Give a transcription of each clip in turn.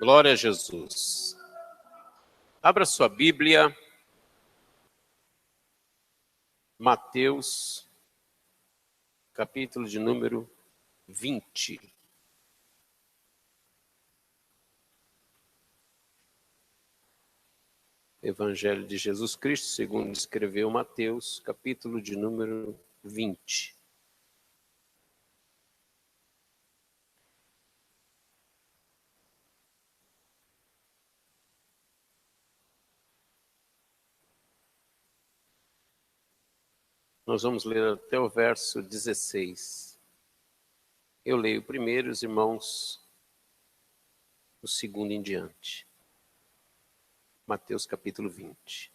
Glória a Jesus. Abra sua Bíblia, Mateus, capítulo de número 20. Evangelho de Jesus Cristo, segundo escreveu Mateus, capítulo de número 20. Nós vamos ler até o verso 16. Eu leio o primeiro, os irmãos, o segundo em diante. Mateus capítulo 20.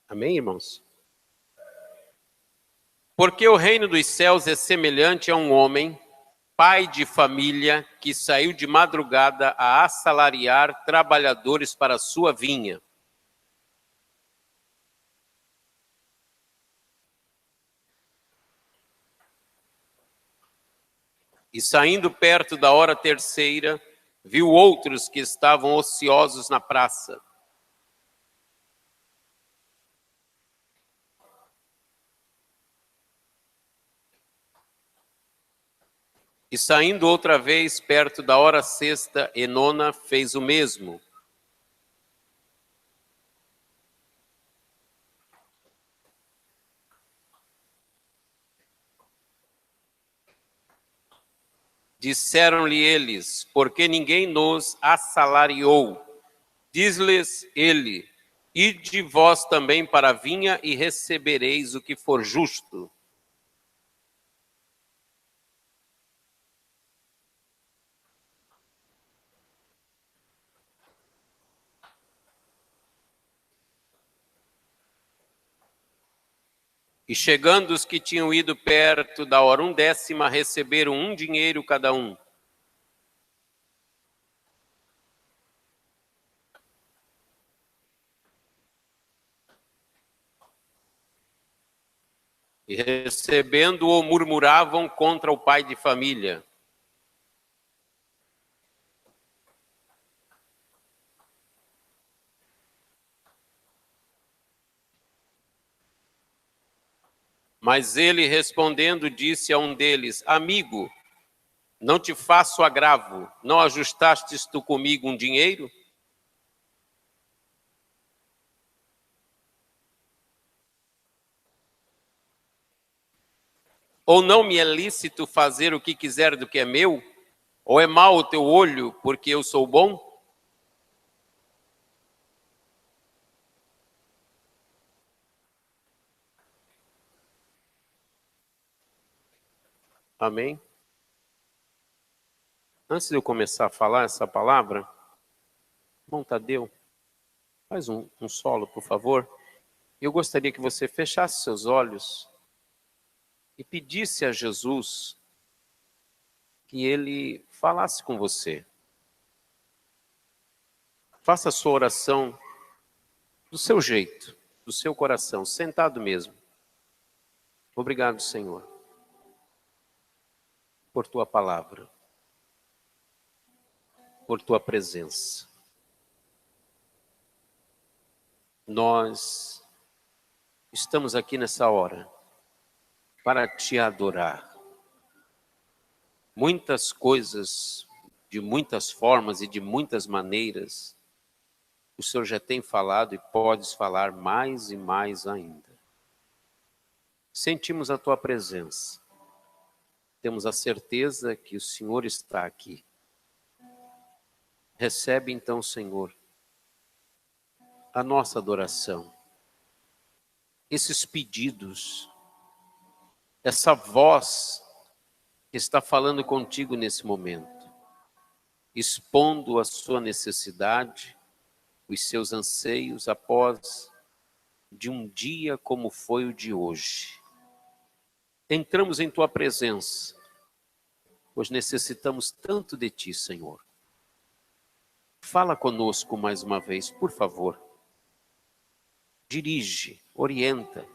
Amém, irmãos? Porque o reino dos céus é semelhante a um homem, pai de família, que saiu de madrugada a assalariar trabalhadores para a sua vinha. E saindo perto da hora terceira, viu outros que estavam ociosos na praça. E saindo outra vez perto da hora sexta e nona, fez o mesmo. Disseram-lhe eles, porque ninguém nos assalariou. Diz-lhes ele, ide vós também para a vinha e recebereis o que for justo. E chegando os que tinham ido perto da hora undécima, receberam 1 dinheiro cada um. E recebendo-o, murmuravam contra o pai de família. Mas ele, respondendo, disse a um deles, amigo, não te faço agravo, não ajustastes tu comigo 1 dinheiro? Ou não me é lícito fazer o que quiser do que é meu? Ou é mau o teu olho, porque eu sou bom? Amém? Antes de eu começar a falar essa palavra, irmão Tadeu, faz um solo, por favor. Eu gostaria que você fechasse seus olhos e pedisse a Jesus que ele falasse com você. Faça a sua oração do seu jeito, do seu coração, sentado mesmo. Obrigado, Senhor, por tua palavra, por tua presença. Nós estamos aqui nessa hora para te adorar. Muitas coisas, de muitas formas e de muitas maneiras, o Senhor já tem falado e podes falar mais e mais ainda. Sentimos a tua presença. Temos a certeza que o Senhor está aqui. Recebe então, Senhor, a nossa adoração. Esses pedidos, essa voz que está falando contigo nesse momento, expondo a sua necessidade, os seus anseios após de um dia como foi o de hoje. Entramos em tua presença, pois necessitamos tanto de ti, Senhor. Fala conosco mais uma vez, por favor. Dirige, orienta,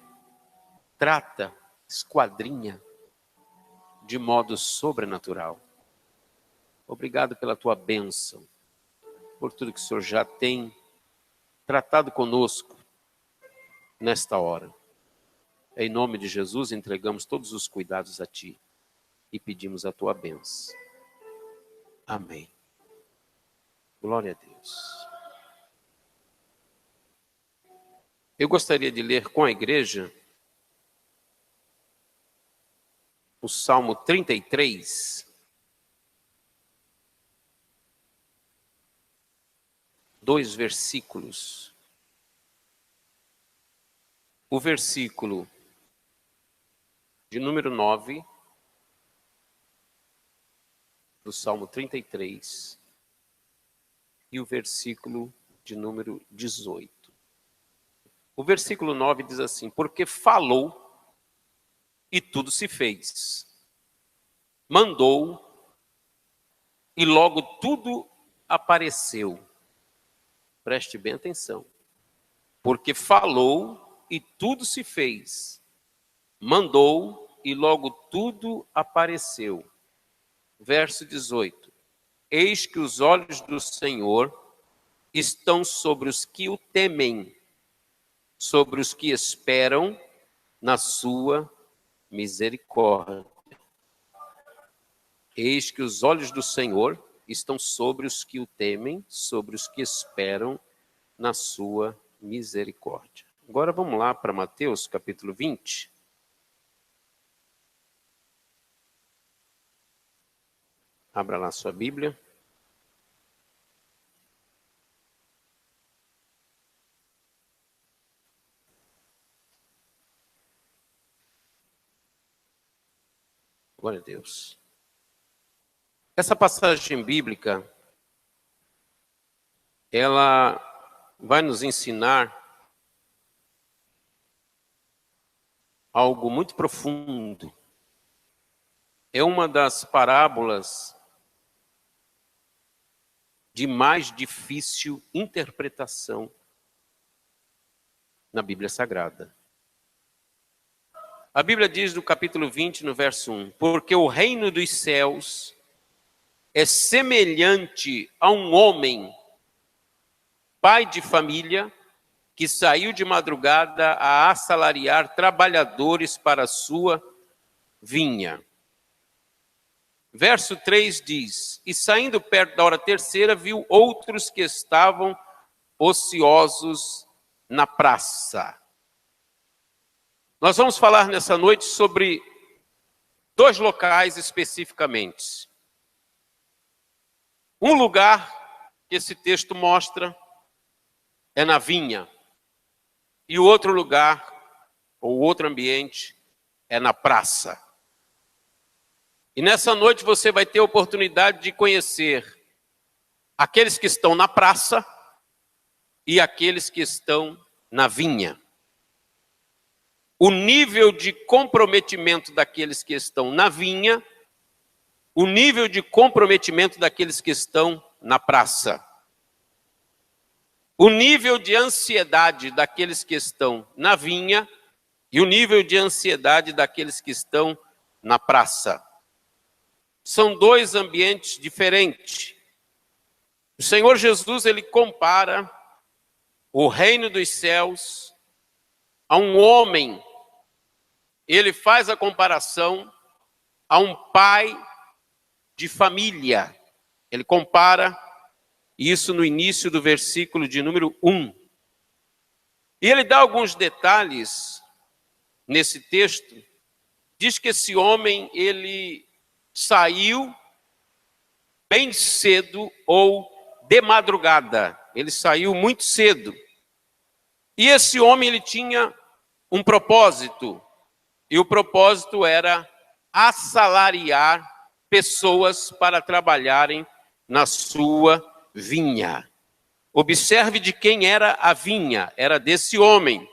trata, esquadrinha de modo sobrenatural. Obrigado pela tua bênção, por tudo que o Senhor já tem tratado conosco nesta hora. Em nome de Jesus, entregamos todos os cuidados a Ti e pedimos a Tua bênção. Amém. Glória a Deus. Eu gostaria de ler com a igreja o Salmo 33, 2 versículos. O versículo de número 9 do Salmo 33 e o versículo de número 18. O versículo 9 diz assim: porque falou e tudo se fez. Mandou e logo tudo apareceu. Preste bem atenção. Porque falou e tudo se fez. Mandou e logo tudo apareceu. Verso 18. Eis que os olhos do Senhor estão sobre os que o temem, sobre os que esperam na sua misericórdia. Eis que os olhos do Senhor estão sobre os que o temem, sobre os que esperam na sua misericórdia. Agora vamos lá para Mateus capítulo 20. Abra lá sua Bíblia. Glória a Deus. Essa passagem bíblica, ela vai nos ensinar algo muito profundo. É uma das parábolas de mais difícil interpretação na Bíblia Sagrada. A Bíblia diz no capítulo 20, no verso 1, porque o reino dos céus é semelhante a um homem, pai de família, que saiu de madrugada a assalariar trabalhadores para a sua vinha. Verso 3 diz, e saindo perto da hora terceira, viu outros que estavam ociosos na praça. Nós vamos falar nessa noite sobre 2 locais especificamente. Um lugar que esse texto mostra é na vinha. E o outro lugar, ou outro ambiente, é na praça. E nessa noite você vai ter a oportunidade de conhecer aqueles que estão na praça e aqueles que estão na vinha. O nível de comprometimento daqueles que estão na vinha, o nível de comprometimento daqueles que estão na praça. O nível de ansiedade daqueles que estão na vinha e o nível de ansiedade daqueles que estão na praça. São 2 ambientes diferentes. O Senhor Jesus, ele compara o reino dos céus a um homem. Ele faz a comparação a um pai de família. Ele compara isso no início do versículo de número 1. E ele dá alguns detalhes nesse texto. Diz que esse homem, ele saiu bem cedo ou de madrugada. Ele saiu muito cedo. E esse homem, ele tinha um propósito. E o propósito era assalariar pessoas para trabalharem na sua vinha. Observe de quem era a vinha. Era desse homem.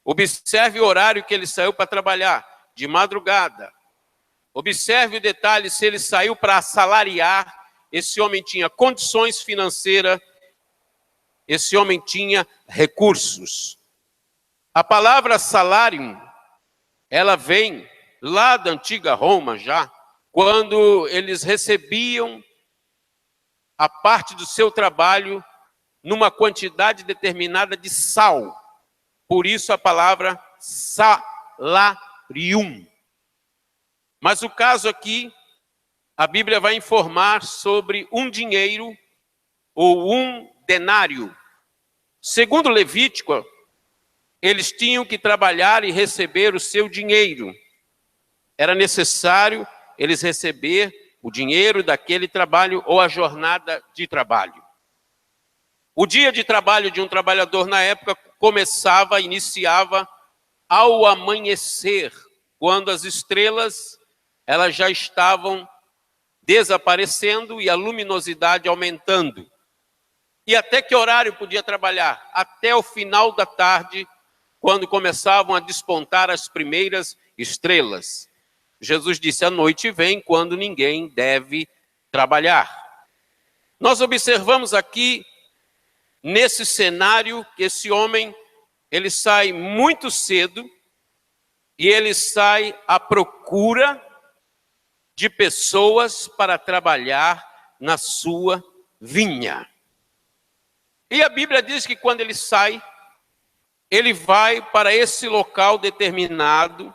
Observe o horário que ele saiu para trabalhar. De madrugada. Observe o detalhe, se ele saiu para assalariar, esse homem tinha condições financeiras, esse homem tinha recursos. A palavra salário, ela vem lá da antiga Roma já, quando eles recebiam a parte do seu trabalho numa quantidade determinada de sal. Por isso a palavra salarium. Mas o caso aqui, a Bíblia vai informar sobre um dinheiro ou um denário. Segundo Levítico, eles tinham que trabalhar e receber o seu dinheiro. Era necessário eles receber o dinheiro daquele trabalho ou a jornada de trabalho. O dia de trabalho de um trabalhador na época iniciava ao amanhecer, quando as estrelas elas já estavam desaparecendo e a luminosidade aumentando. E até que horário podia trabalhar? Até o final da tarde, quando começavam a despontar as primeiras estrelas. Jesus disse, a noite vem quando ninguém deve trabalhar. Nós observamos aqui, nesse cenário, que esse homem, ele sai muito cedo e ele sai à procura de pessoas para trabalhar na sua vinha. E a Bíblia diz que quando ele sai, ele vai para esse local determinado,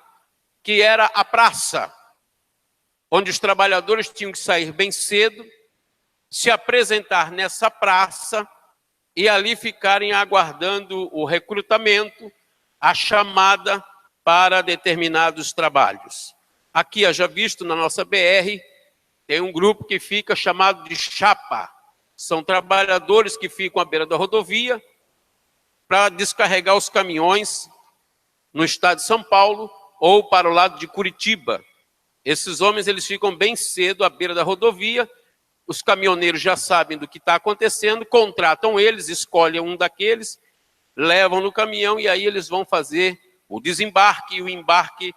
que era a praça, onde os trabalhadores tinham que sair bem cedo, se apresentar nessa praça e ali ficarem aguardando o recrutamento, a chamada para determinados trabalhos. Aqui, já visto na nossa BR, tem um grupo que fica chamado de chapa. São trabalhadores que ficam à beira da rodovia para descarregar os caminhões no estado de São Paulo ou para o lado de Curitiba. Esses homens eles ficam bem cedo à beira da rodovia, os caminhoneiros já sabem do que está acontecendo, contratam eles, escolhem um daqueles, levam no caminhão e aí eles vão fazer o desembarque e o embarque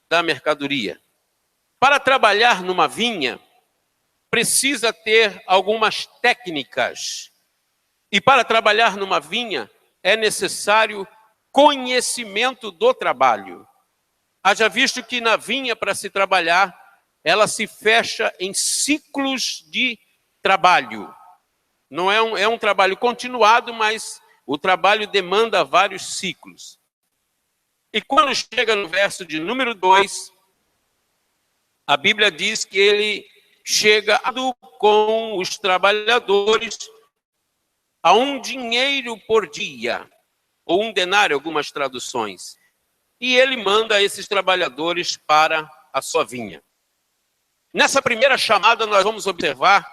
da mercadoria. Para trabalhar numa vinha, precisa ter algumas técnicas. E para trabalhar numa vinha, é necessário conhecimento do trabalho. Haja visto que na vinha, para se trabalhar, ela se fecha em ciclos de trabalho. Não é um trabalho continuado, mas o trabalho demanda vários ciclos. E quando chega no verso de número 2, a Bíblia diz que ele chega com os trabalhadores a um dinheiro por dia, ou um denário, algumas traduções. E ele manda esses trabalhadores para a sua vinha. Nessa primeira chamada, nós vamos observar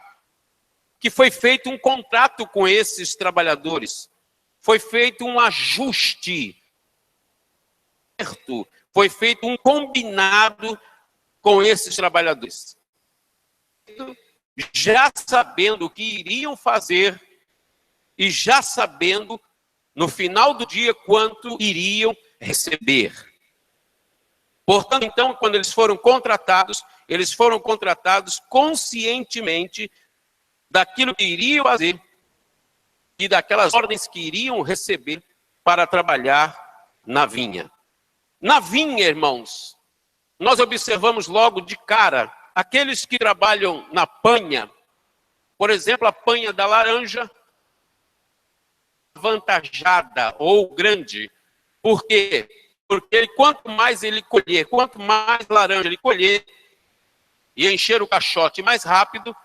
que foi feito um contrato com esses trabalhadores. Foi feito um ajuste, foi feito um combinado com esses trabalhadores. Já sabendo o que iriam fazer e já sabendo, no final do dia, quanto iriam receber. Portanto, então, quando eles foram contratados conscientemente daquilo que iriam fazer e daquelas ordens que iriam receber para trabalhar na vinha. Na vinha, irmãos, nós observamos logo de cara aqueles que trabalham na panha, por exemplo, a panha da laranja, avantajada ou grande. Por quê? Porque quanto mais ele colher, quanto mais laranja ele colher e encher o caixote mais rápido,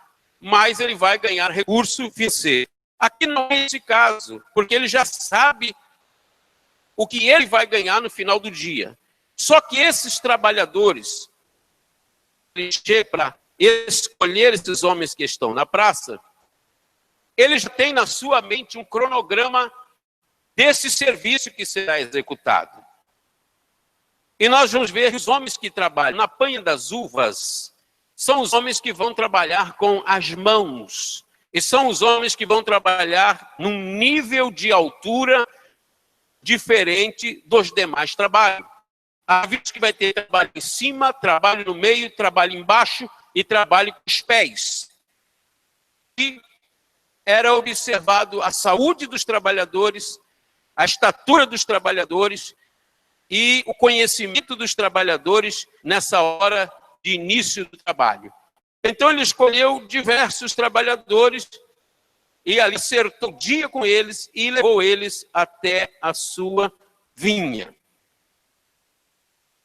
mais ele vai ganhar recurso financeiro. Aqui não é esse caso, porque ele já sabe o que ele vai ganhar no final do dia. Só que esses trabalhadores, para escolher esses homens que estão na praça, eles já têm na sua mente um cronograma desse serviço que será executado. E nós vamos ver que os homens que trabalham na panha das uvas são os homens que vão trabalhar com as mãos. E são os homens que vão trabalhar num nível de altura diferente dos demais trabalhos. Há vezes que vai ter trabalho em cima, trabalho no meio, trabalho embaixo e trabalho com os pés. E era observado a saúde dos trabalhadores, a estatura dos trabalhadores e o conhecimento dos trabalhadores nessa hora de início do trabalho. Então ele escolheu diversos trabalhadores e ali acertou dia com eles e levou eles até a sua vinha.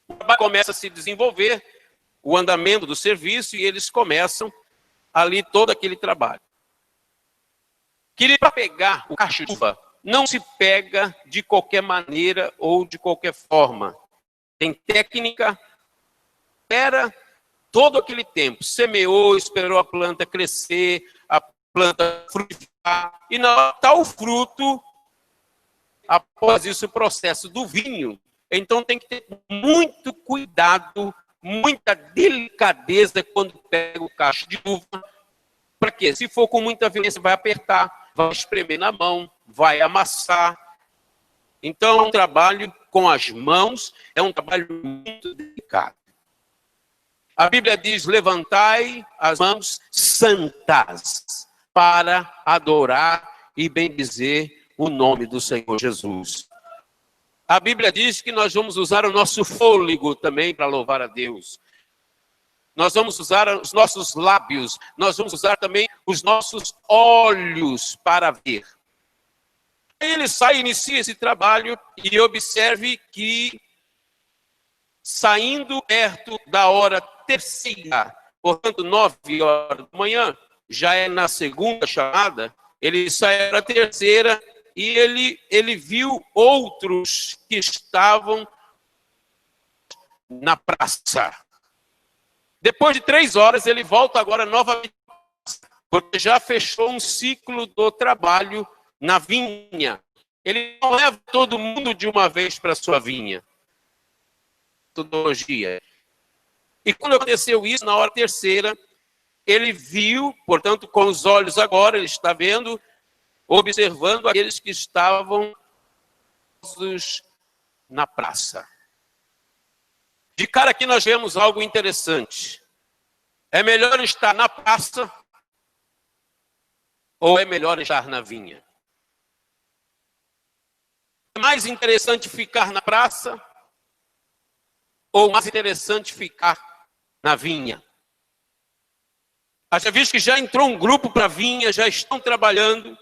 O trabalho começa a se desenvolver, o andamento do serviço, e eles começam ali todo aquele trabalho. Queria pegar o cacho de uva, não se pega de qualquer maneira ou de qualquer forma. Tem técnica, espera todo aquele tempo, semeou, esperou a planta crescer, a planta frutificar, e na hora está o fruto, após isso o processo do vinho. Então tem que ter muito cuidado, muita delicadeza quando pega o cacho de uva. Para quê? Se for com muita violência, vai apertar, vai espremer na mão, vai amassar. Então, é um trabalho com as mãos, é um trabalho muito delicado. A Bíblia diz, levantai as mãos santas para adorar e bendizer o nome do Senhor Jesus. A Bíblia diz que nós vamos usar o nosso fôlego também para louvar a Deus. Nós vamos usar os nossos lábios, nós vamos usar também os nossos olhos para ver. Ele sai e inicia esse trabalho e observe que, saindo perto da hora terceira, portanto 9 horas da manhã, já é na segunda chamada, ele sai na terceira e ele viu outros que estavam na praça. Depois de 3 horas, ele volta agora novamente, porque já fechou um ciclo do trabalho na vinha. Ele não leva todo mundo de uma vez para a sua vinha. Metodologia. E quando aconteceu isso, na hora terceira, ele viu, portanto, com os olhos agora, ele está vendo, observando aqueles que estavam na praça. De cara aqui nós vemos algo interessante. É melhor estar na praça ou é melhor estar na vinha? É mais interessante ficar na praça ou mais interessante ficar na vinha? Haja visto que já entrou um grupo para a vinha, já estão trabalhando.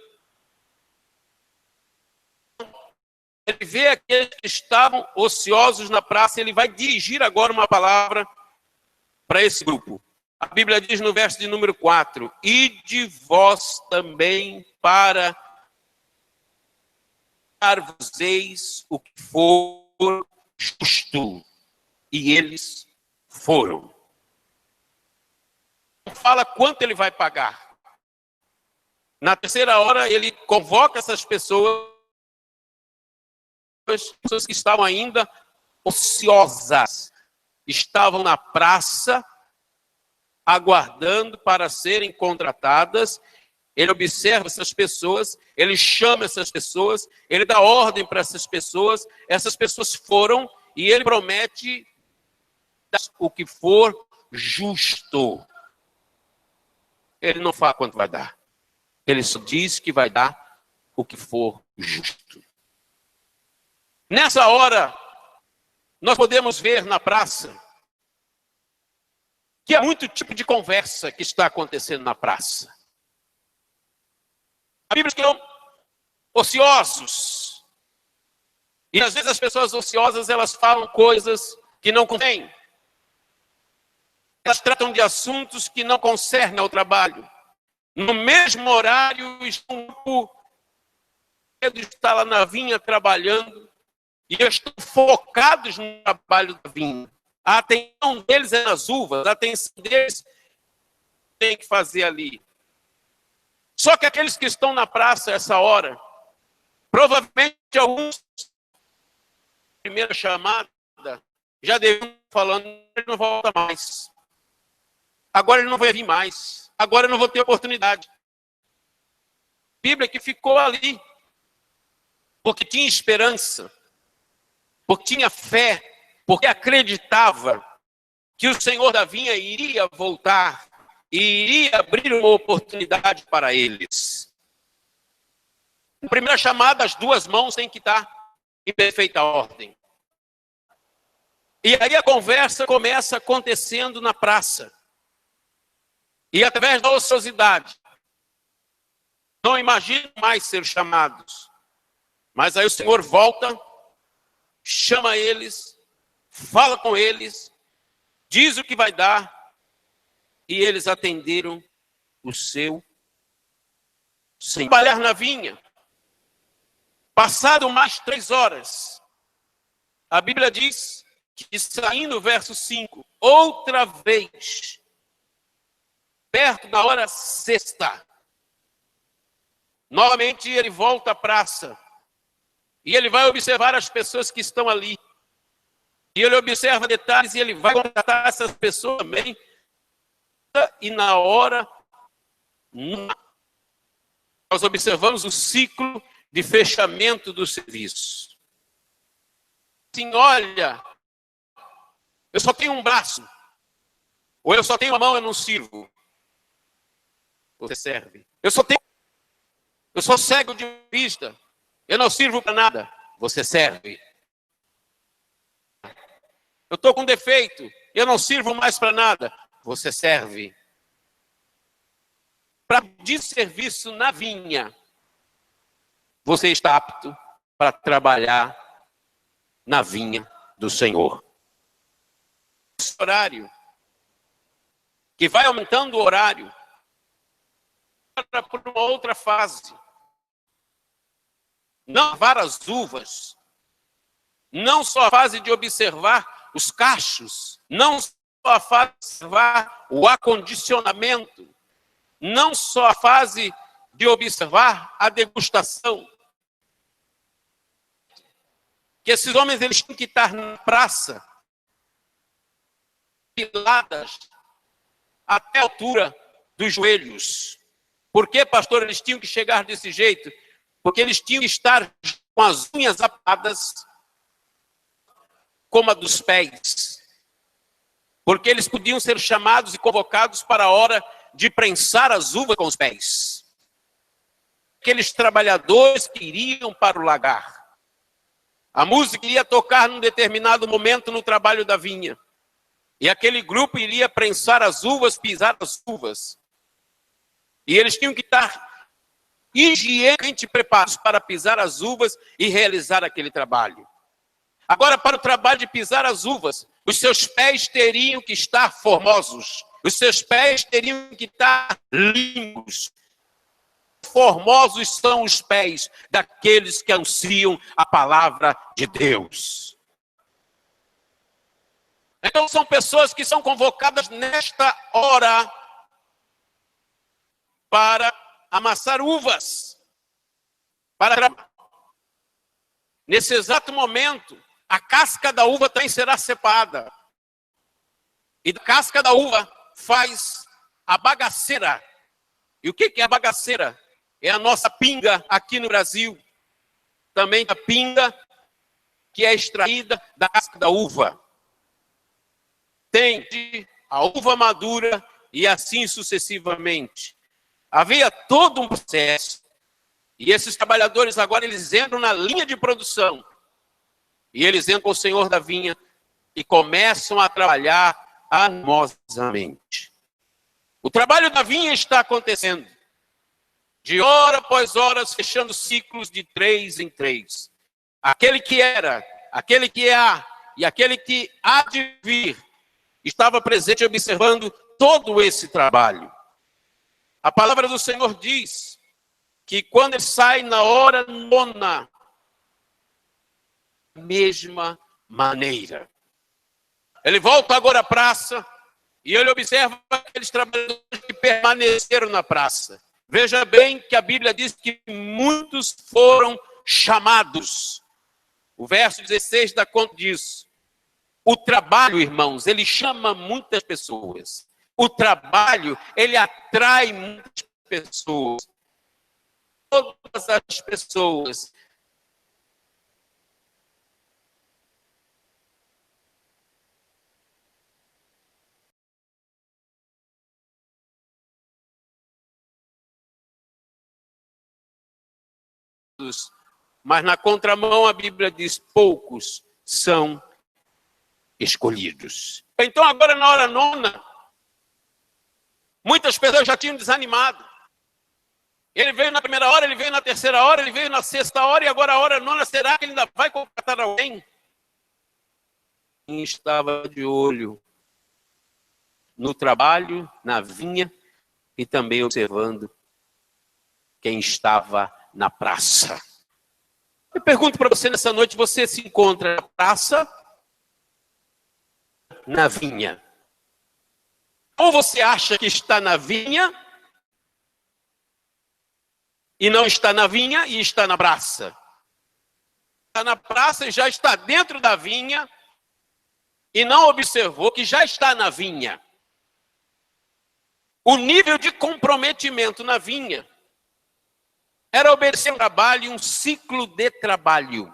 Ele vê aqueles que estavam ociosos na praça, ele vai dirigir agora uma palavra para esse grupo. A Bíblia diz no verso de número 4, ide vós também para dar-vos-eis o que for justo. E eles foram. Fala quanto ele vai pagar. Na terceira hora, ele convoca essas pessoas que estavam ainda ociosas, estavam na praça, aguardando para serem contratadas. Ele observa essas pessoas, ele chama essas pessoas, ele dá ordem para essas pessoas foram, e ele promete o que for justo. Ele não fala quanto vai dar, ele só diz que vai dar o que for justo. Nessa hora, nós podemos ver na praça que há muito tipo de conversa que está acontecendo na praça. A Bíblia diz que são ociosos. E às vezes as pessoas ociosas, elas falam coisas que não convêm. Elas tratam de assuntos que não concernem ao trabalho. No mesmo horário, Pedro está lá na vinha trabalhando, e eles estão focados no trabalho da vinha. A atenção deles é nas uvas, a atenção deles tem que fazer ali. Só que aqueles que estão na praça essa hora, provavelmente alguns, primeira chamada, já deviam falando, ele não volta mais. Agora ele não vai vir mais. Agora eu não vou ter oportunidade. Bíblia que ficou ali, porque tinha esperança, porque tinha fé, porque acreditava que o Senhor da vinha iria voltar e iria abrir uma oportunidade para eles. Na primeira chamada, as duas mãos têm que estar em perfeita ordem. E aí a conversa começa acontecendo na praça. E através da ociosidade, não imaginam mais ser chamados. Mas aí o Senhor volta, chama eles, fala com eles, diz o que vai dar, e eles atenderam o seu Senhor. Trabalhar na vinha. Passado mais 3 horas, a Bíblia diz que, saindo o verso 5, outra vez, perto da hora sexta, novamente ele volta à praça, e ele vai observar as pessoas que estão ali, e ele observa detalhes, e ele vai contratar essas pessoas também, e na hora, nós observamos o ciclo de fechamento do serviço. Assim, olha, eu só tenho um braço, ou eu só tenho uma mão, eu não sirvo. Você serve. Eu sou cego de vista, eu não sirvo para nada. Você serve. Eu estou com defeito, eu não sirvo mais para nada. Você serve. Para pedir serviço na vinha, você está apto para trabalhar na vinha do Senhor. Esse horário, que vai aumentando o horário, para uma outra fase. Não lavar as uvas, não só a fase de observar os cachos, não só a fase de observar o acondicionamento, não só a fase de observar a degustação. Que esses homens, eles têm que estar na praça, piladas até a altura dos joelhos. Por que, pastor, eles tinham que chegar desse jeito? Porque eles tinham que estar com as unhas apadas como a dos pés. Porque eles podiam ser chamados e convocados para a hora de prensar as uvas com os pés. Aqueles trabalhadores que iriam para o lagar. A música iria tocar num determinado momento no trabalho da vinha. E aquele grupo iria prensar as uvas, pisar as uvas. E eles tinham que estar higienicamente preparados para pisar as uvas e realizar aquele trabalho. Agora, para o trabalho de pisar as uvas, os seus pés teriam que estar formosos. Os seus pés teriam que estar limpos. Formosos são os pés daqueles que anunciam a palavra de Deus. Então são pessoas que são convocadas nesta hora para amassar uvas. Nesse exato momento, a casca da uva também será cepada. E da casca da uva faz a bagaceira. E o que é a bagaceira? É a nossa pinga aqui no Brasil. Também a pinga que é extraída da casca da uva. Tem a uva madura e assim sucessivamente. Havia todo um processo. E esses trabalhadores agora eles entram na linha de produção. E eles entram com o senhor da vinha e começam a trabalhar animosamente. O trabalho da vinha está acontecendo. De hora após hora, fechando ciclos de 3 em 3. Aquele que era, aquele que há e aquele que há de vir, estava presente observando todo esse trabalho. A palavra do Senhor diz que quando ele sai na hora nona, da mesma maneira. Ele volta agora à praça e ele observa aqueles trabalhadores que permaneceram na praça. Veja bem que a Bíblia diz que muitos foram chamados. O verso 16 dá conta disso. O trabalho, irmãos, ele chama muitas pessoas. O trabalho, ele atrai muitas pessoas. Todas as pessoas. Mas na contramão a Bíblia diz, poucos são escolhidos. Então agora na hora nona, muitas pessoas já tinham desanimado. Ele veio na primeira hora, ele veio na terceira hora, ele veio na sexta hora e agora a hora nona. Será que ele ainda vai contratar alguém? Quem estava de olho no trabalho, na vinha e também observando quem estava na praça. Eu pergunto para você nessa noite, você se encontra na praça, na vinha? Ou você acha que está na vinha e não está na vinha e está na praça? Está na praça e já está dentro da vinha e não observou que já está na vinha. O nível de comprometimento na vinha era obedecer um trabalho, um ciclo de trabalho,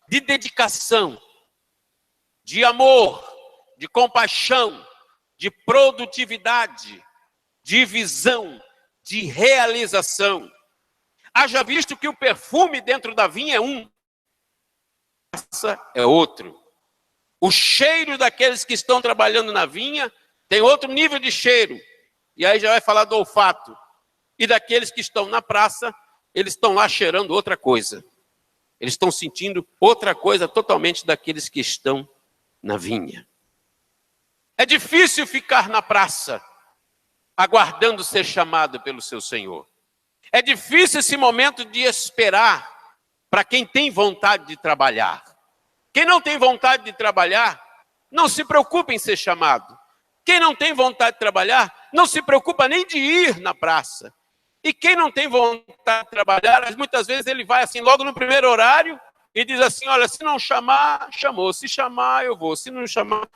de dedicação, de amor, de compaixão, de produtividade, de visão, de realização. Haja visto que o perfume dentro da vinha é um, essa é outro. O cheiro daqueles que estão trabalhando na vinha tem outro nível de cheiro. E aí já vai falar do olfato. E daqueles que estão na praça, eles estão lá cheirando outra coisa. Eles estão sentindo outra coisa totalmente daqueles que estão na vinha. É difícil ficar na praça, aguardando ser chamado pelo seu Senhor. É difícil esse momento de esperar para quem tem vontade de trabalhar. Quem não tem vontade de trabalhar, não se preocupa em ser chamado. Quem não tem vontade de trabalhar, não se preocupa nem de ir na praça. E quem não tem vontade de trabalhar, muitas vezes ele vai assim logo no primeiro horário e diz assim, olha, se não chamar, chamou. Se chamar, eu vou. Se não chamar...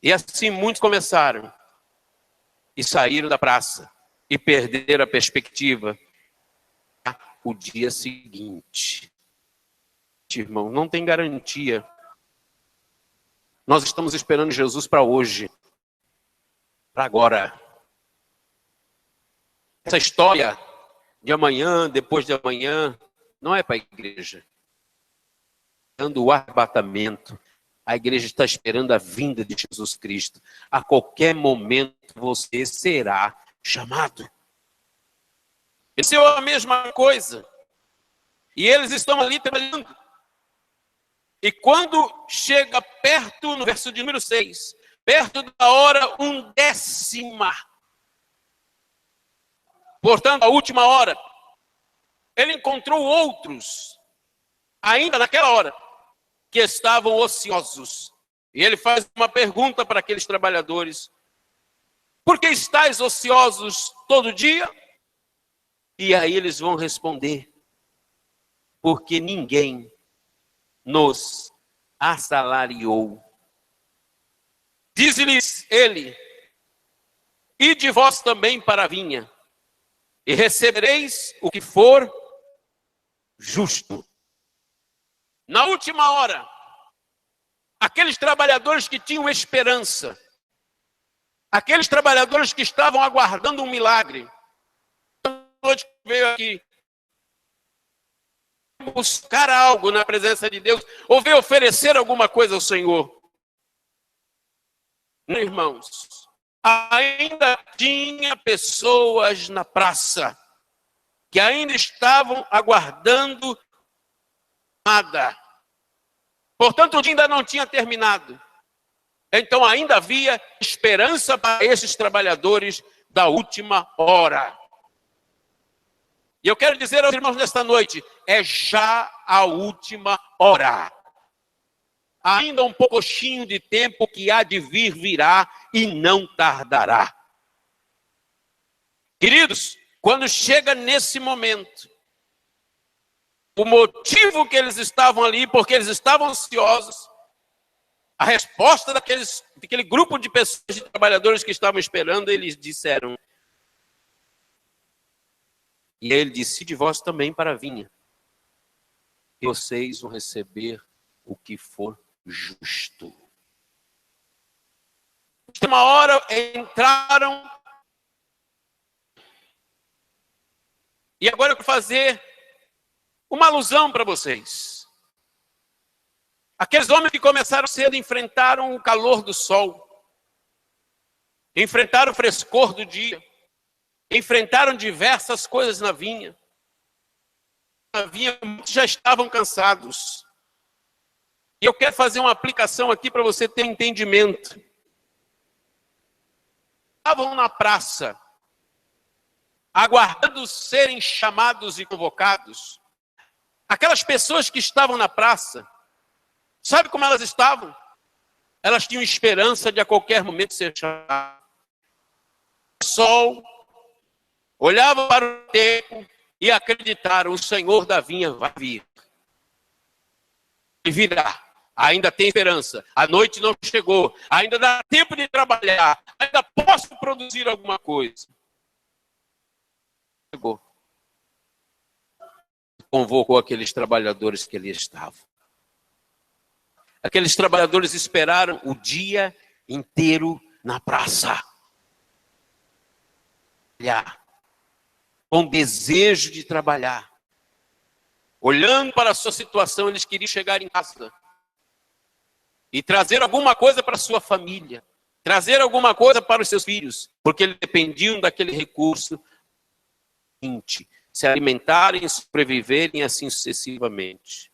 E assim muitos começaram e saíram da praça e perderam a perspectiva. O dia seguinte, irmão, não tem garantia. Nós estamos esperando Jesus para hoje, para agora. Essa história de amanhã, depois de amanhã, não é para a igreja. Dando o arrebatamento. A igreja está esperando a vinda de Jesus Cristo. A qualquer momento você será chamado. Isso é a mesma coisa. E eles estão ali trabalhando. E quando chega perto, no verso de número 6, perto da hora 1/10, portanto, a última hora, ele encontrou outros, ainda naquela hora, que estavam ociosos. E ele faz uma pergunta para aqueles trabalhadores: por que estáis ociosos todo dia? E aí eles vão responder: porque ninguém nos assalariou. Diz-lhes ele: ide vós também para a vinha, e recebereis o que for justo. Na última hora, aqueles trabalhadores que tinham esperança, aqueles trabalhadores que estavam aguardando um milagre, hoje veio aqui buscar algo na presença de Deus, ou veio oferecer alguma coisa ao Senhor. Irmãos, ainda tinha pessoas na praça que ainda estavam aguardando nada. Portanto, o dia ainda não tinha terminado. Então ainda havia esperança para esses trabalhadores da última hora. E eu quero dizer aos irmãos nesta noite, é já a última hora. Ainda um pouquinho de tempo que há de vir, virá e não tardará. Queridos, quando chega nesse momento, o motivo que eles estavam ali, porque eles estavam ansiosos, a resposta daquele grupo de pessoas, de trabalhadores que estavam esperando, eles disseram, e ele disse, de vós também para a vinha, e vocês vão receber o que for justo. Uma hora entraram, e agora eu vou fazer uma alusão para vocês. Aqueles homens que começaram cedo enfrentaram o calor do sol, enfrentaram o frescor do dia, enfrentaram diversas coisas na vinha. Muitos já estavam cansados. E eu quero fazer uma aplicação aqui para você ter um entendimento. Estavam na praça, aguardando serem chamados e convocados. Aquelas pessoas que estavam na praça, sabe como elas estavam? Elas tinham esperança de a qualquer momento ser chamadas. O sol, olhavam para o tempo e acreditaram: o Senhor da vinha vai vir. Ele virá. Ainda tem esperança. A noite não chegou. Ainda dá tempo de trabalhar. Ainda posso produzir alguma coisa. Chegou. Convocou aqueles trabalhadores que ali estavam. Aqueles trabalhadores esperaram o dia inteiro na praça. Com desejo de trabalhar. Olhando para a sua situação, eles queriam chegar em casa e trazer alguma coisa para a sua família, trazer alguma coisa para os seus filhos, porque eles dependiam daquele recurso, se alimentarem, sobreviverem, assim sucessivamente.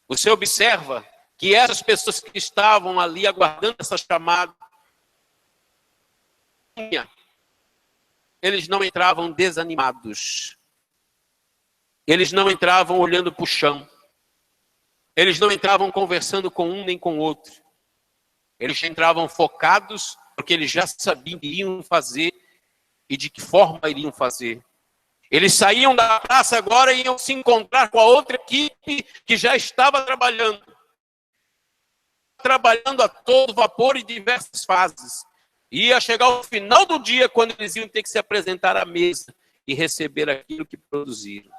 Você observa que essas pessoas que estavam ali aguardando essa chamada, eles não entravam desanimados. Eles não entravam olhando para o chão. Eles não entravam conversando com um nem com o outro. Eles entravam focados, porque eles já sabiam o que iriam fazer e de que forma iriam fazer. Eles saíam da praça agora e iam se encontrar com a outra equipe que já estava trabalhando. Trabalhando a todo vapor em diversas fases. Ia chegar o final do dia quando eles iam ter que se apresentar à mesa e receber aquilo que produziram.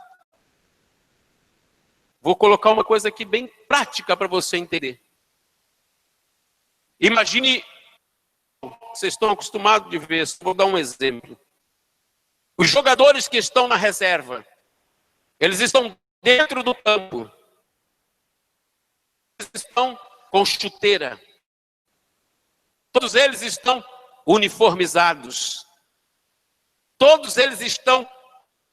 Vou colocar uma coisa aqui bem prática para você entender. Imagine, vocês estão acostumados de ver, vou dar um exemplo. Os jogadores que estão na reserva, eles estão dentro do campo. Eles estão com chuteira. Todos eles estão uniformizados. Todos eles estão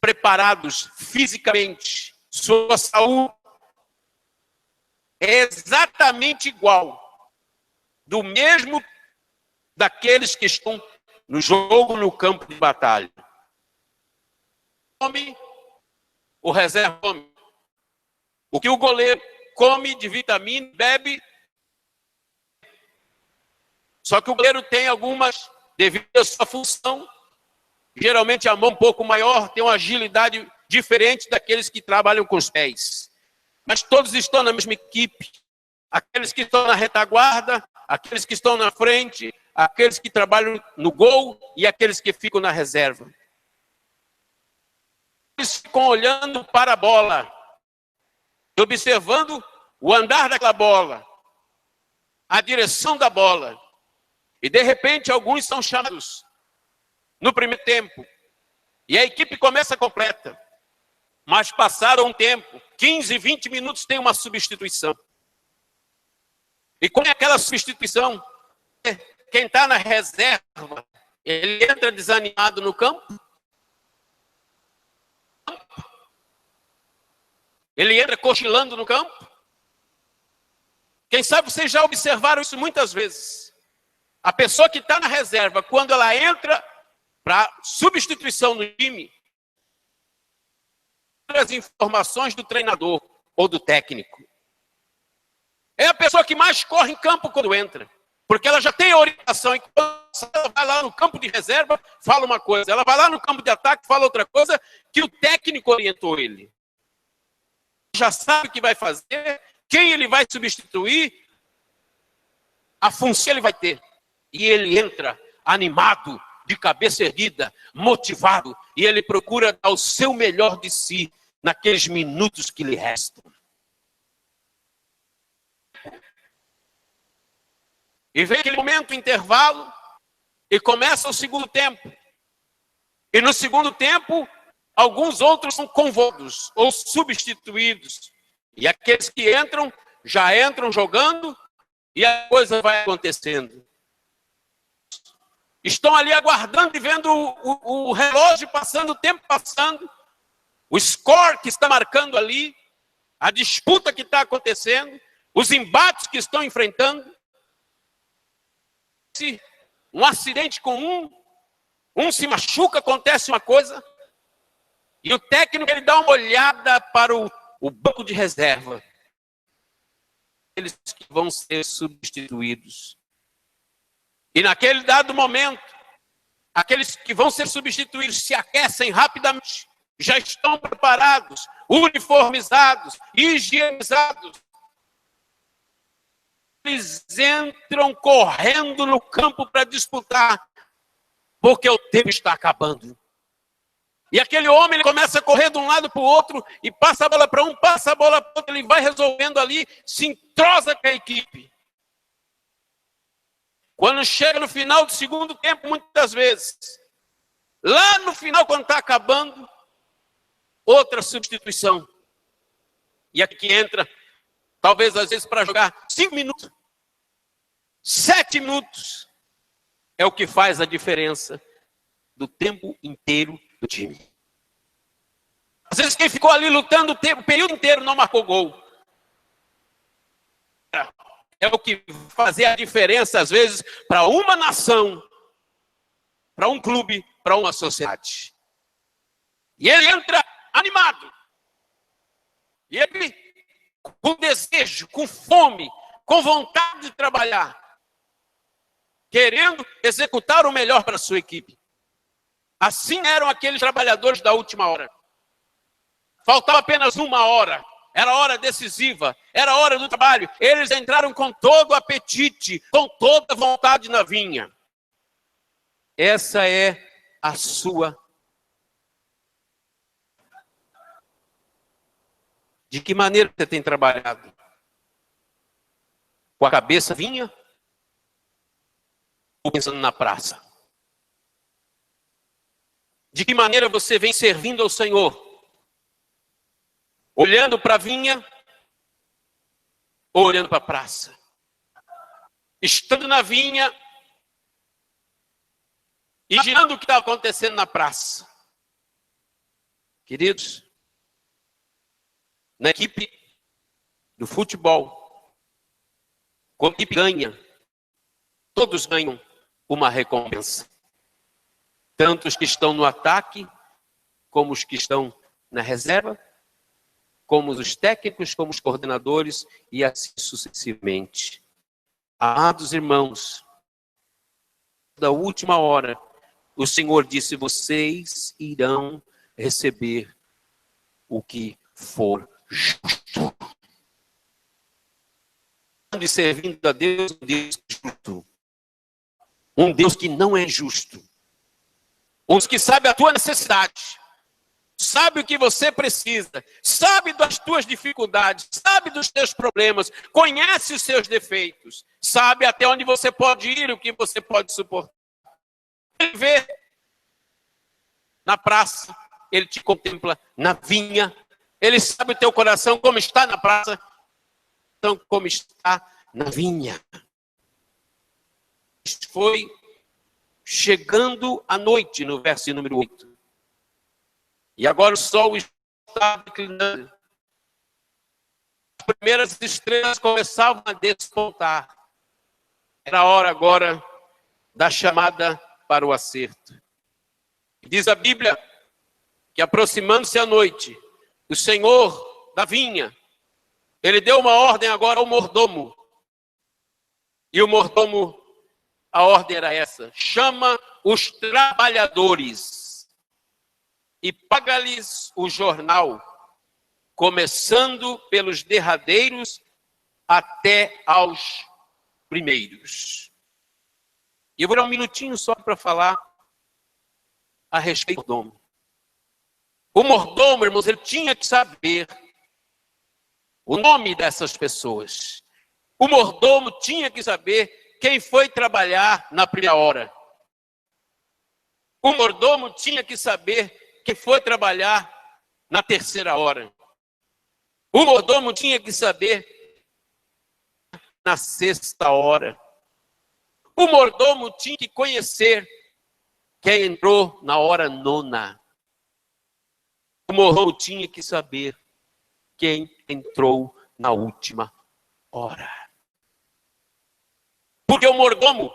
preparados fisicamente. Sua saúde é exatamente igual do mesmo daqueles que estão no jogo, no campo de batalha. Come, o reserva come. O que o goleiro come de vitamina, bebe. Só que o goleiro tem algumas, devido à sua função, geralmente a mão um pouco maior, tem uma agilidade diferente daqueles que trabalham com os pés. Mas todos estão na mesma equipe. Aqueles que estão na retaguarda, aqueles que estão na frente, aqueles que trabalham no gol e aqueles que ficam na reserva. Eles ficam olhando para a bola, observando o andar daquela bola, a direção da bola. E de repente alguns são chamados no primeiro tempo. E a equipe começa completa. Mas passaram um tempo, 15, 20 minutos, tem uma substituição. E com aquela substituição, quem está na reserva, ele entra desanimado no campo. Ele entra cochilando no campo. Quem sabe vocês já observaram isso muitas vezes. A pessoa que está na reserva, quando ela entra para substituição no time, as informações do treinador ou do técnico. É a pessoa que mais corre em campo quando entra. Porque ela já tem a orientação. E quando ela vai lá no campo de reserva, fala uma coisa. Ela vai lá no campo de ataque, fala outra coisa, que o técnico orientou ele. Já sabe o que vai fazer, quem ele vai substituir, a função ele vai ter. E ele entra animado, de cabeça erguida, motivado, e ele procura dar o seu melhor de si naqueles minutos que lhe restam. E vem aquele momento, intervalo, e começa o segundo tempo. E no segundo tempo, alguns outros são convocados ou substituídos. E aqueles que entram, já entram jogando, e a coisa vai acontecendo. estão ali aguardando e vendo o relógio passando, o tempo passando, o score que está marcando ali, a disputa que está acontecendo, os embates que estão enfrentando. Se um acidente com um se machuca, acontece uma coisa, e o técnico ele dá uma olhada para o banco de reserva. Eles que vão ser substituídos. E naquele dado momento, aqueles que vão ser substituídos se aquecem rapidamente, já estão preparados, uniformizados, higienizados. Eles entram correndo no campo para disputar, porque o tempo está acabando. E aquele homem ele começa a correr de um lado para o outro, e passa a bola para um, passa a bola para o outro, ele vai resolvendo ali, se entrosa com a equipe. Quando chega no final do segundo tempo, muitas vezes, lá no final, quando está acabando, outra substituição. E aqui entra, talvez às vezes para jogar 5 minutos, 7 minutos, é o que faz a diferença do tempo inteiro do time. Às vezes quem ficou ali lutando o período inteiro não marcou gol. É o que fazia a diferença, às vezes, para uma nação, para um clube, para uma sociedade. E ele entra animado. E ele, com desejo, com fome, com vontade de trabalhar, querendo executar o melhor para a sua equipe. Assim eram aqueles trabalhadores da última hora. Faltava apenas 1 hora. Era a hora decisiva, era a hora do trabalho. Eles entraram com todo o apetite, com toda a vontade na vinha. Essa é a sua. De que maneira você tem trabalhado? Com a cabeça vinha? Ou pensando na praça? De que maneira você vem servindo ao Senhor? Olhando para a vinha ou olhando para a praça? Estando na vinha e girando o que está acontecendo na praça. Queridos, na equipe do futebol, quando a equipe ganha, todos ganham uma recompensa. Tanto os que estão no ataque, como os que estão na reserva, como os técnicos, como os coordenadores, e assim sucessivamente. Amados irmãos, da última hora, o Senhor disse: vocês irão receber o que for justo. E servindo a Deus, um Deus justo. Um Deus que não é justo. Um Deus que sabe a tua necessidade. Sabe o que você precisa, sabe das tuas dificuldades, sabe dos teus problemas, conhece os seus defeitos, sabe até onde você pode ir, o que você pode suportar. Ele vê na praça, ele te contempla na vinha, ele sabe o teu coração como está na praça, então como está na vinha. Foi chegando à noite, no verso número 8. E agora o sol está declinando. As primeiras estrelas começavam a despontar. Era a hora agora da chamada para o acerto. Diz a Bíblia que, aproximando-se a noite, o Senhor da vinha, ele deu uma ordem agora ao mordomo. E o mordomo, a ordem era essa: chama os trabalhadores e paga-lhes o jornal, começando pelos derradeiros até aos primeiros. E eu vou dar um minutinho só para falar a respeito do mordomo. O mordomo, irmãos, ele tinha que saber o nome dessas pessoas. O mordomo tinha que saber quem foi trabalhar na primeira hora. O mordomo tinha que saber quem foi trabalhar na terceira hora. O mordomo tinha que saber na sexta hora. O mordomo tinha que conhecer quem entrou na hora nona. O mordomo tinha que saber quem entrou na última hora. Porque o mordomo,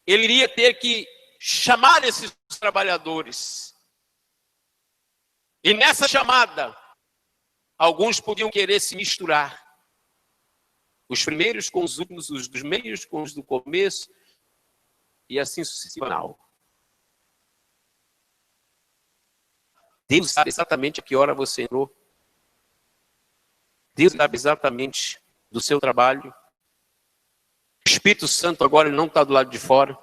ele iria ter que chamar esses trabalhadores. E nessa chamada, alguns podiam querer se misturar. Os primeiros com os últimos, os dos meios com os do começo, e assim sucessivamente. Deus sabe exatamente a que hora você entrou. Deus sabe exatamente do seu trabalho. O Espírito Santo agora ele não está do lado de fora.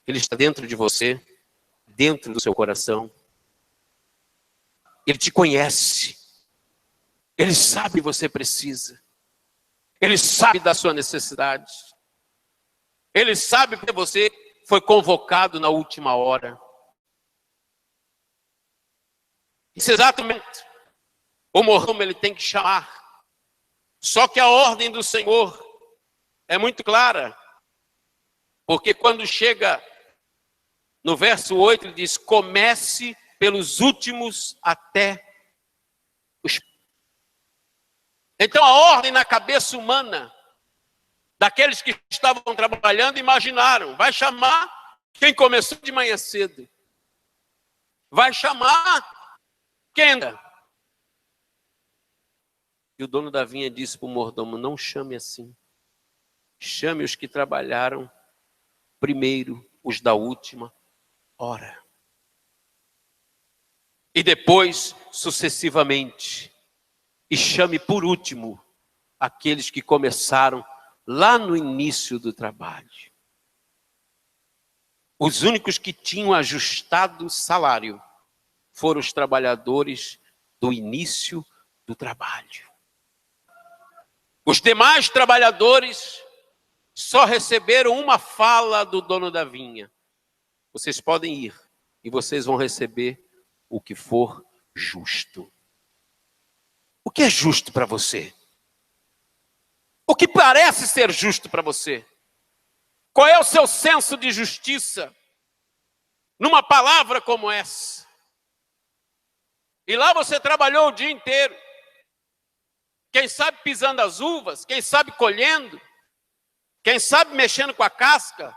Ele está dentro de você, dentro do seu coração. Ele te conhece. Ele sabe o que você precisa. Ele sabe da sua necessidade. Ele sabe porque você foi convocado na última hora. Nesse exato momento, o mordomo ele tem que chamar. Só que a ordem do Senhor é muito clara. Porque quando chega no verso 8, ele diz: comece pelos últimos até os... Então a ordem na cabeça humana daqueles que estavam trabalhando imaginaram, vai chamar quem começou de manhã cedo. Vai chamar quem anda. E o dono da vinha disse para o mordomo: não chame assim. Chame os que trabalharam primeiro, os da última hora. E depois, sucessivamente. E chame por último aqueles que começaram lá no início do trabalho. Os únicos que tinham ajustado o salário foram os trabalhadores do início do trabalho. Os demais trabalhadores só receberam uma fala do dono da vinha: vocês podem ir e vocês vão receber o que for justo. O que é justo para você? O que parece ser justo para você? Qual é o seu senso de justiça numa palavra como essa? E lá você trabalhou o dia inteiro. Quem sabe pisando as uvas, quem sabe colhendo, quem sabe mexendo com a casca,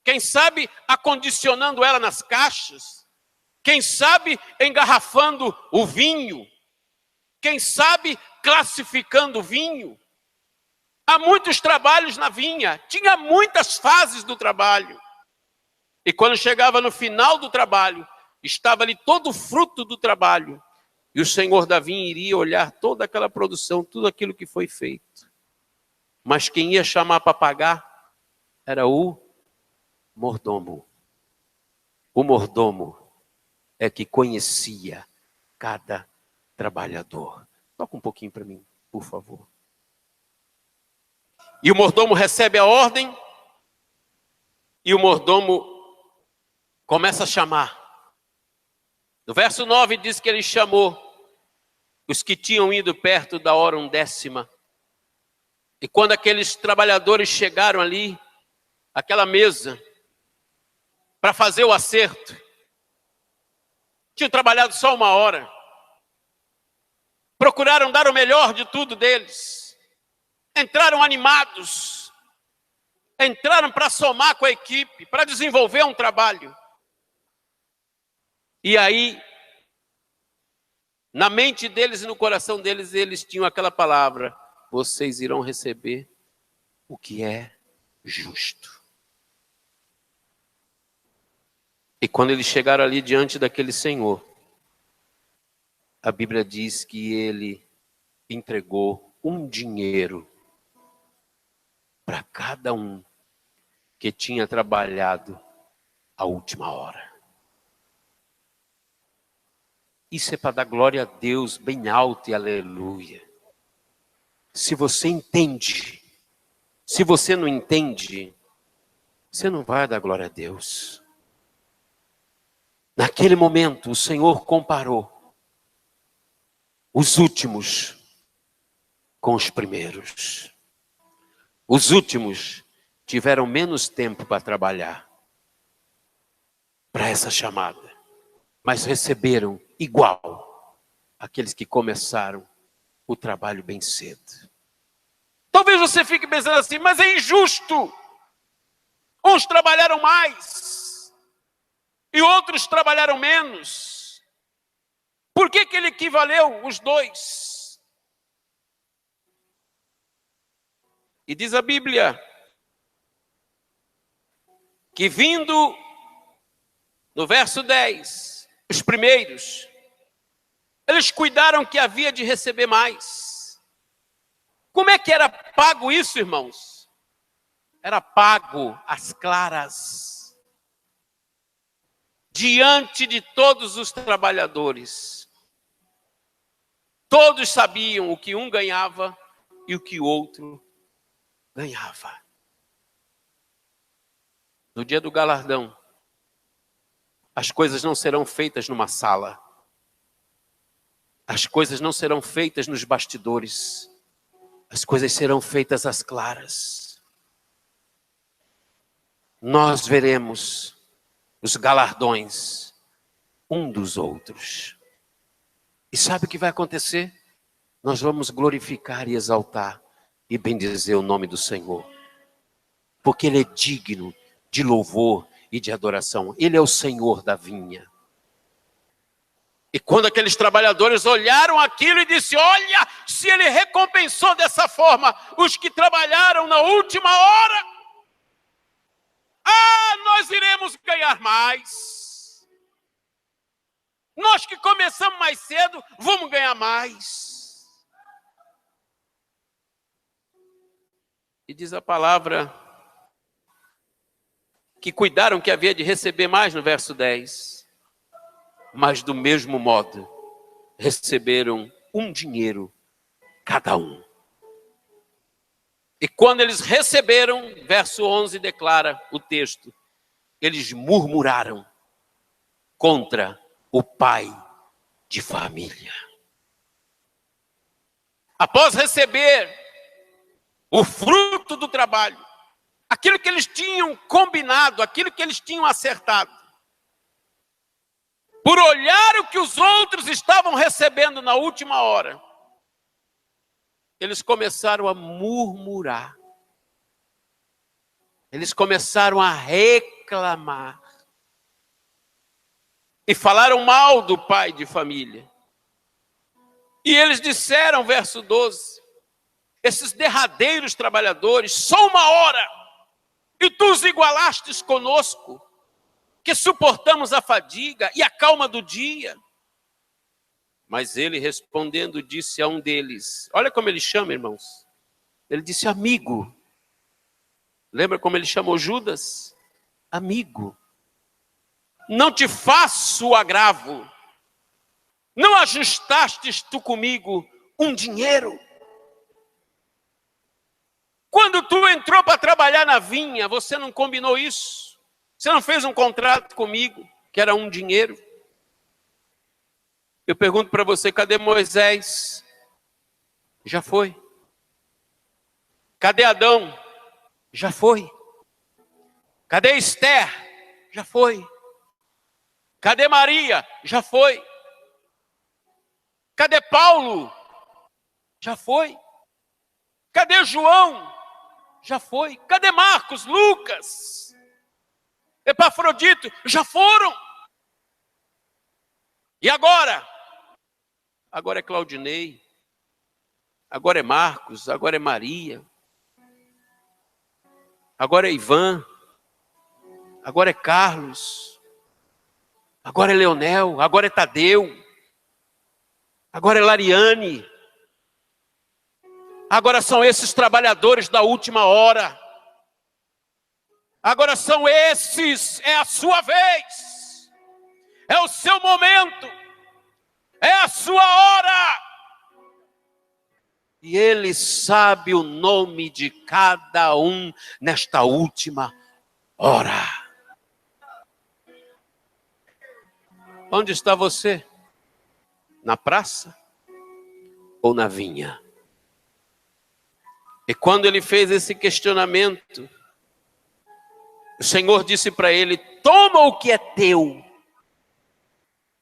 quem sabe acondicionando ela nas caixas, quem sabe engarrafando o vinho, quem sabe classificando o vinho. Há muitos trabalhos na vinha, tinha muitas fases do trabalho. E quando chegava no final do trabalho, estava ali todo o fruto do trabalho. E o senhor da vinha iria olhar toda aquela produção, tudo aquilo que foi feito. Mas quem ia chamar para pagar era o mordomo. O mordomo é que conhecia cada trabalhador. Toca um pouquinho para mim, por favor. E o mordomo recebe a ordem, e o mordomo começa a chamar. No verso 9 diz que ele chamou os que tinham ido perto da hora 10ª. E quando aqueles trabalhadores chegaram ali, aquela mesa, para fazer o acerto, tinham trabalhado só 1 hora. Procuraram dar o melhor de tudo deles. Entraram animados. Entraram para somar com a equipe, para desenvolver um trabalho. E aí, na mente deles e no coração deles, eles tinham aquela palavra: vocês irão receber o que é justo. E quando eles chegaram ali diante daquele senhor, a Bíblia diz que ele entregou um dinheiro para cada um que tinha trabalhado a última hora. Isso é para dar glória a Deus bem alto e aleluia. Se você entende, se você não entende, você não vai dar glória a Deus. Naquele momento, o Senhor comparou os últimos com os primeiros. Os últimos tiveram menos tempo para trabalhar para essa chamada, mas receberam igual aqueles que começaram o trabalho bem cedo. Talvez você fique pensando assim, mas é injusto. Uns trabalharam mais e outros trabalharam menos. Por que ele equivaleu os dois? E diz a Bíblia que vindo no verso 10, os primeiros, eles cuidaram que havia de receber mais. Como é que era pago isso, irmãos? Era pago às claras, diante de todos os trabalhadores. Todos sabiam o que um ganhava e o que o outro ganhava. No dia do galardão, as coisas não serão feitas numa sala. As coisas não serão feitas nos bastidores. As coisas serão feitas às claras. Nós veremos os galardões um dos outros. E sabe o que vai acontecer? Nós vamos glorificar e exaltar e bendizer o nome do Senhor. Porque Ele é digno de louvor e de adoração. Ele é o Senhor da vinha. E quando aqueles trabalhadores olharam aquilo e disseram, olha, se Ele recompensou dessa forma os que trabalharam na última hora, nós iremos ganhar mais. Nós que começamos mais cedo, vamos ganhar mais. E diz a palavra que cuidaram que havia de receber mais no verso 10. Mas do mesmo modo, receberam um dinheiro cada um. E quando eles receberam, verso 11 declara o texto, eles murmuraram contra o pai de família. Após receber o fruto do trabalho, aquilo que eles tinham combinado, aquilo que eles tinham acertado, por olhar o que os outros estavam recebendo na última hora, eles começaram a murmurar. Eles começaram a reclamar. E falaram mal do pai de família. E eles disseram, verso 12, esses derradeiros trabalhadores, só uma hora, e tu os igualastes conosco, que suportamos a fadiga e a calma do dia. Mas ele respondendo disse a um deles, olha como ele chama, irmãos. Ele disse amigo. Lembra como ele chamou Judas? Amigo. Não te faço agravo. Não ajustastes tu comigo um dinheiro? Quando tu entrou para trabalhar na vinha, você não combinou isso? Você não fez um contrato comigo, que era um dinheiro? Eu pergunto para você, cadê Moisés? Já foi. Cadê Adão? Já foi. Cadê Esther? Já foi. Cadê Maria? Já foi. Cadê Paulo? Já foi. Cadê João? Já foi. Cadê Marcos, Lucas, Epafrodito? Já foram. E agora? Agora é Claudinei. Agora é Marcos. Agora é Maria. Agora é Ivan. Agora é Carlos. Agora é Leonel. Agora é Tadeu. Agora é Lariane. Agora são esses trabalhadores da última hora. Agora são esses. É a sua vez. É o seu momento. É a sua hora. E Ele sabe o nome de cada um nesta última hora. Onde está você? Na praça ou na vinha? E quando ele fez esse questionamento, O Senhor disse para ele: toma o que é teu.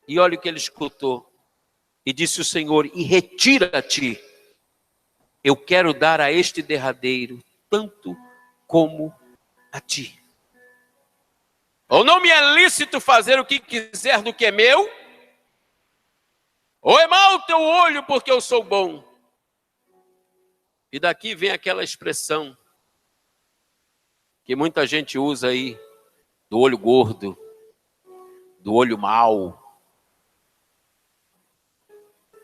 E olha o que ele escutou. E disse o Senhor: e retira-te. Eu quero dar a este derradeiro tanto como a ti. Ou não me é lícito fazer o que quiser do que é meu? Ou é mau o teu olho porque eu sou bom? E daqui vem aquela expressão que muita gente usa aí, do olho gordo, do olho mau.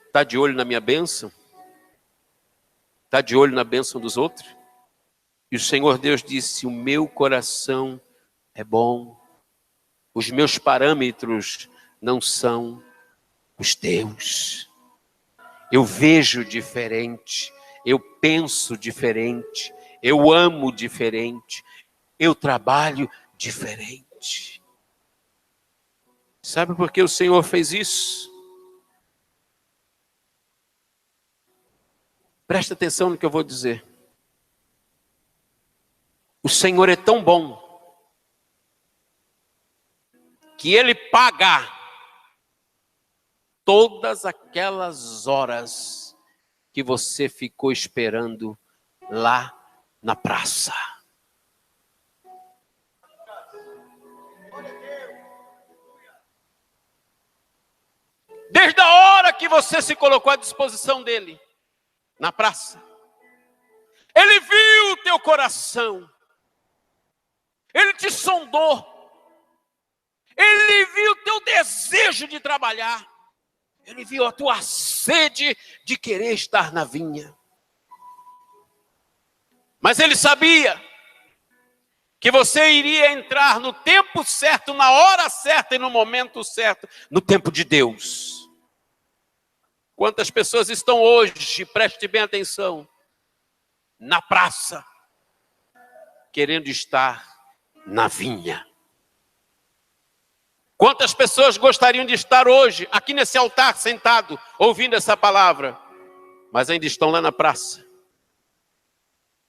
Está de olho na minha bênção? Está de olho na bênção dos outros? E o Senhor Deus disse: o meu coração é bom, os meus parâmetros não são os teus. Eu vejo diferente, eu penso diferente, eu amo diferente, eu trabalho diferente. Sabe por que o Senhor fez isso? Presta atenção no que eu vou dizer. O Senhor é tão bom que Ele paga todas aquelas horas que você ficou esperando lá na praça. Desde a hora que você se colocou à disposição dele, na praça. Ele viu o teu coração. Ele te sondou. Ele viu o teu desejo de trabalhar. Ele viu a tua sede de querer estar na vinha. Mas ele sabia que você iria entrar no tempo certo, na hora certa e no momento certo, no tempo de Deus. Quantas pessoas estão hoje, preste bem atenção, na praça, querendo estar na vinha. Quantas pessoas gostariam de estar hoje, aqui nesse altar, sentado, ouvindo essa palavra, mas ainda estão lá na praça.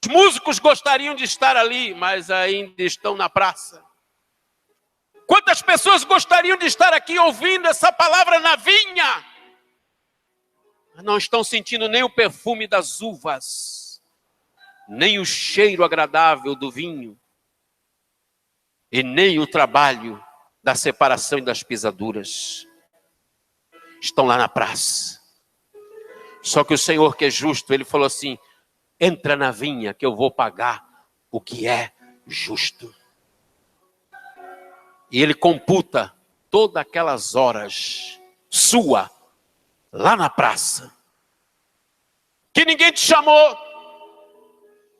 Os músicos gostariam de estar ali, mas ainda estão na praça. Quantas pessoas gostariam de estar aqui ouvindo essa palavra na vinha, mas não estão sentindo nem o perfume das uvas, nem o cheiro agradável do vinho, e nem o trabalho da separação e das pisaduras. Estão lá na praça. Só que o Senhor, que é justo, Ele falou assim: entra na vinha que eu vou pagar o que é justo. E Ele computa todas aquelas horas sua lá na praça, que ninguém te chamou,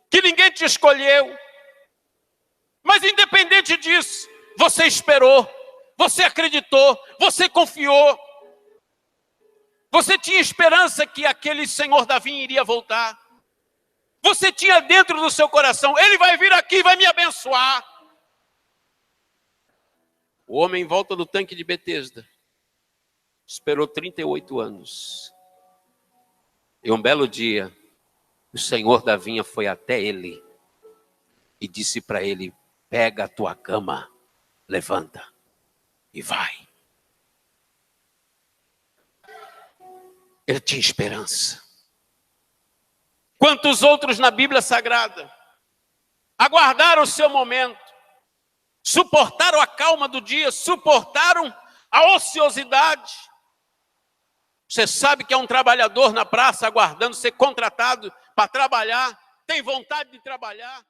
que ninguém te escolheu, mas independente disso, você esperou, você acreditou, você confiou, você tinha esperança que aquele senhor da vinha iria voltar, você tinha dentro do seu coração: ele vai vir aqui e vai me abençoar. O homem em volta do tanque de Betesda esperou 38 anos. E um belo dia, o senhor da vinha foi até ele e disse para ele: pega a tua cama, levanta e vai. Ele tinha esperança. Quantos outros na Bíblia Sagrada aguardaram o seu momento, suportaram a calma do dia, suportaram a ociosidade. Você sabe que é um trabalhador na praça aguardando ser contratado para trabalhar, tem vontade de trabalhar,